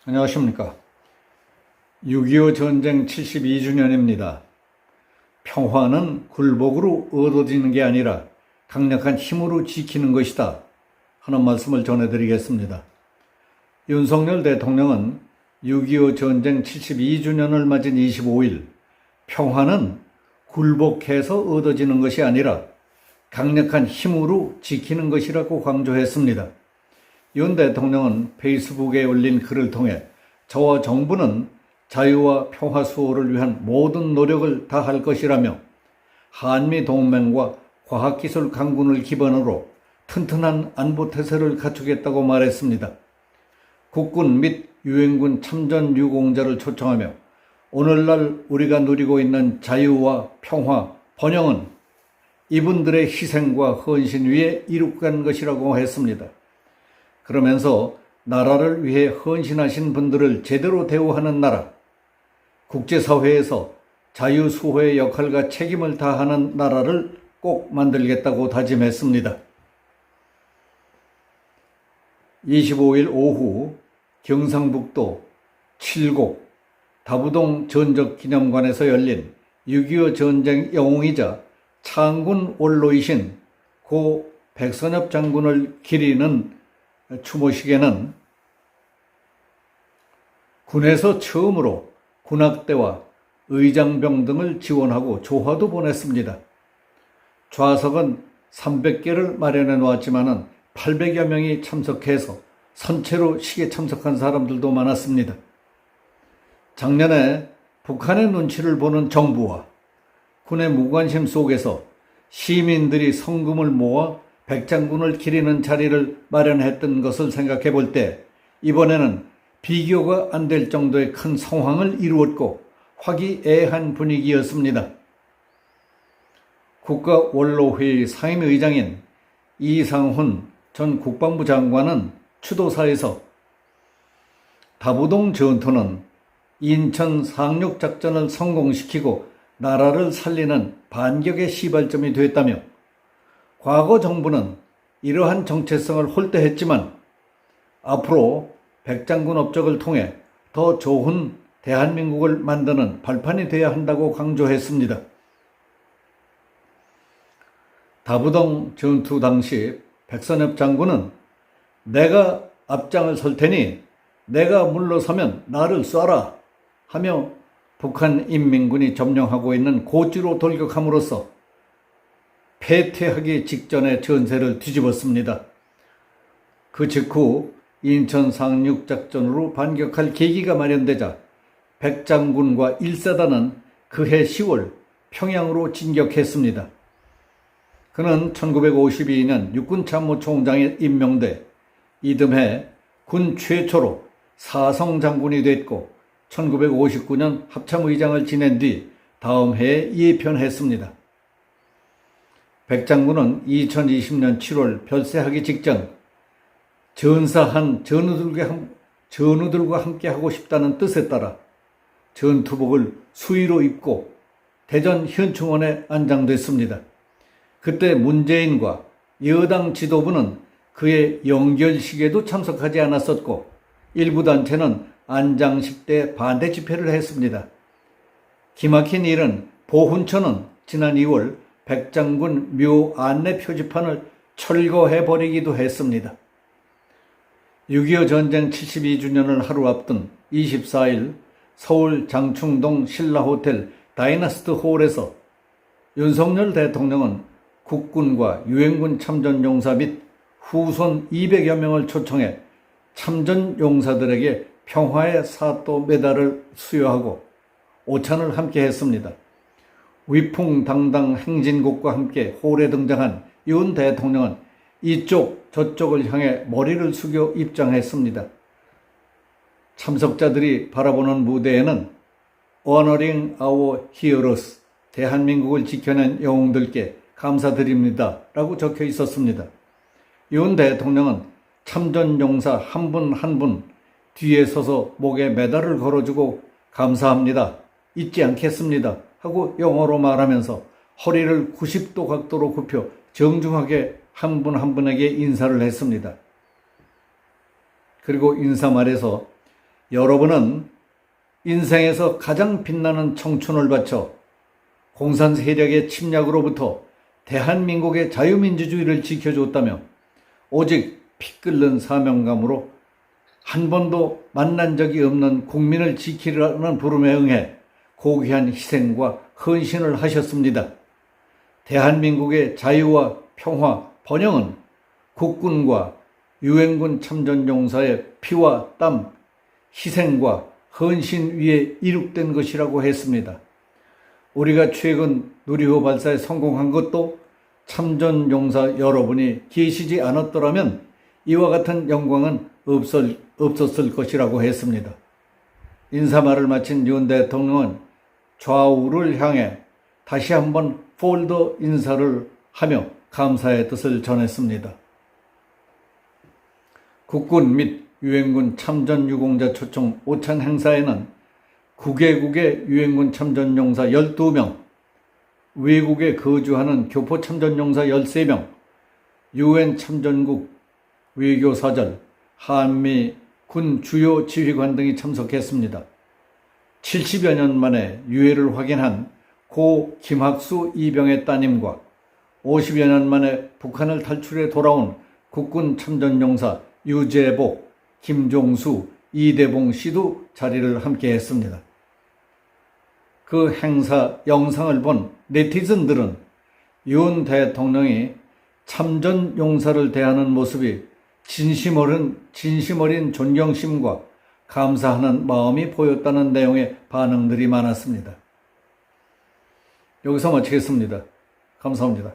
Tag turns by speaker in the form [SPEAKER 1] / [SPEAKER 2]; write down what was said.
[SPEAKER 1] 안녕하십니까. 6.25 전쟁 72주년입니다. 평화는 굴복으로 얻어지는 게 아니라 강력한 힘으로 지키는 것이다 하는 말씀을 전해드리겠습니다. 윤석열 대통령은 6.25 전쟁 72주년을 맞은 25일 평화는 굴복해서 얻어지는 것이 아니라 강력한 힘으로 지키는 것이라고 강조했습니다. 윤 대통령은 페이스북에 올린 글을 통해 저와 정부는 자유와 평화 수호를 위한 모든 노력을 다할 것이라며 한미 동맹과 과학기술 강군을 기반으로 튼튼한 안보 태세를 갖추겠다고 말했습니다. 국군 및 유엔군 참전 유공자를 초청하며 오늘날 우리가 누리고 있는 자유와 평화, 번영은 이분들의 희생과 헌신 위에 이룩한 것이라고 했습니다. 그러면서 나라를 위해 헌신하신 분들을 제대로 대우하는 나라, 국제사회에서 자유수호의 역할과 책임을 다하는 나라를 꼭 만들겠다고 다짐했습니다. 25일 오후 경상북도 칠곡 다부동 전적기념관에서 열린 6.25 전쟁 영웅이자 창군 원로이신 고 백선엽 장군을 기리는 추모식에는 군에서 처음으로 군악대와 의장병 등을 지원하고 조화도 보냈습니다. 좌석은 300개를 마련해 놓았지만 800여 명이 참석해서 선체로 식에 참석한 사람들도 많았습니다. 작년에 북한의 눈치를 보는 정부와 군의 무관심 속에서 시민들이 성금을 모아 백장군을 기리는 자리를 마련했던 것을 생각해 볼 때 이번에는 비교가 안 될 정도의 큰 성황을 이루었고 화기애애한 분위기였습니다. 국가원로회의 상임의장인 이상훈 전 국방부 장관은 추도사에서 다부동 전투는 인천 상륙작전을 성공시키고 나라를 살리는 반격의 시발점이 됐다며 과거 정부는 이러한 정체성을 홀대했지만 앞으로 백장군 업적을 통해 더 좋은 대한민국을 만드는 발판이 되어야 한다고 강조했습니다. 다부동 전투 당시 백선엽 장군은 내가 앞장을 설 테니 내가 물러서면 나를 쏴라 하며 북한 인민군이 점령하고 있는 고지로 돌격함으로써 패퇴하기 직전의 전세를 뒤집었습니다. 그 직후 인천 상륙작전으로 반격할 계기가 마련되자 백장군과 1사단은 그해 10월 평양으로 진격했습니다. 그는 1952년 육군참모총장에 임명돼 이듬해 군 최초로 사성장군이 됐고 1959년 합참의장을 지낸 뒤 다음 해에 예편했습니다. 백장군은 2020년 7월 별세하기 직전 전사한 전우들과 함께 하고 싶다는 뜻에 따라 전투복을 수의로 입고 대전 현충원에 안장됐습니다. 그때 문재인과 여당 지도부는 그의 영결식에도 참석하지 않았었고 일부 단체는 안장식 때 반대 집회를 했습니다. 기막힌 일은 보훈처는 지난 2월 백장군 묘 안내 표지판을 철거해버리기도 했습니다. 6.25 전쟁 72주년을 하루 앞둔 24일 서울 장충동 신라호텔 다이너스트 홀에서 윤석열 대통령은 국군과 유엔군 참전용사 및 후손 200여 명을 초청해 참전용사들에게 평화의 사또 메달을 수여하고 오찬을 함께 했습니다. 위풍당당 행진곡과 함께 홀에 등장한 윤 대통령은 이쪽 저쪽을 향해 머리를 숙여 입장했습니다. 참석자들이 바라보는 무대에는 Honoring our heroes, 대한민국을 지켜낸 영웅들께 감사드립니다 라고 적혀 있었습니다. 윤 대통령은 참전용사 한 분 한 분 뒤에 서서 목에 메달을 걸어주고 감사합니다, 잊지 않겠습니다 하고 영어로 말하면서 허리를 90도 각도로 굽혀 정중하게 한 분 한 분에게 인사를 했습니다. 그리고 인사 말에서 여러분은 인생에서 가장 빛나는 청춘을 바쳐 공산 세력의 침략으로부터 대한민국의 자유민주주의를 지켜줬다며 오직 피 끓는 사명감으로 한 번도 만난 적이 없는 국민을 지키라는 부름에 응해 고귀한 희생과 헌신을 하셨습니다. 대한민국의 자유와 평화, 번영은 국군과 유엔군 참전용사의 피와 땀, 희생과 헌신 위에 이룩된 것이라고 했습니다. 우리가 최근 누리호 발사에 성공한 것도 참전용사 여러분이 계시지 않았더라면 이와 같은 영광은 없었을 것이라고 했습니다. 인사말을 마친 윤 대통령은 좌우를 향해 다시 한번 폴더 인사를 하며 감사의 뜻을 전했습니다. 국군 및 유엔군 참전 유공자 초청 오찬 행사에는 9개국의 유엔군 참전용사 12명, 외국에 거주하는 교포 참전용사 13명, 유엔 참전국 외교사절, 한미 군 주요 지휘관 등이 참석했습니다. 70여 년 만에 유해를 확인한 고 김학수 이병의 따님과 50여 년 만에 북한을 탈출해 돌아온 국군 참전용사 유재복, 김종수, 이대봉 씨도 자리를 함께 했습니다. 그 행사 영상을 본 네티즌들은 윤 대통령이 참전용사를 대하는 모습이 진심 어린 존경심과 감사하는 마음이 보였다는 내용의 반응들이 많았습니다. 여기서 마치겠습니다. 감사합니다.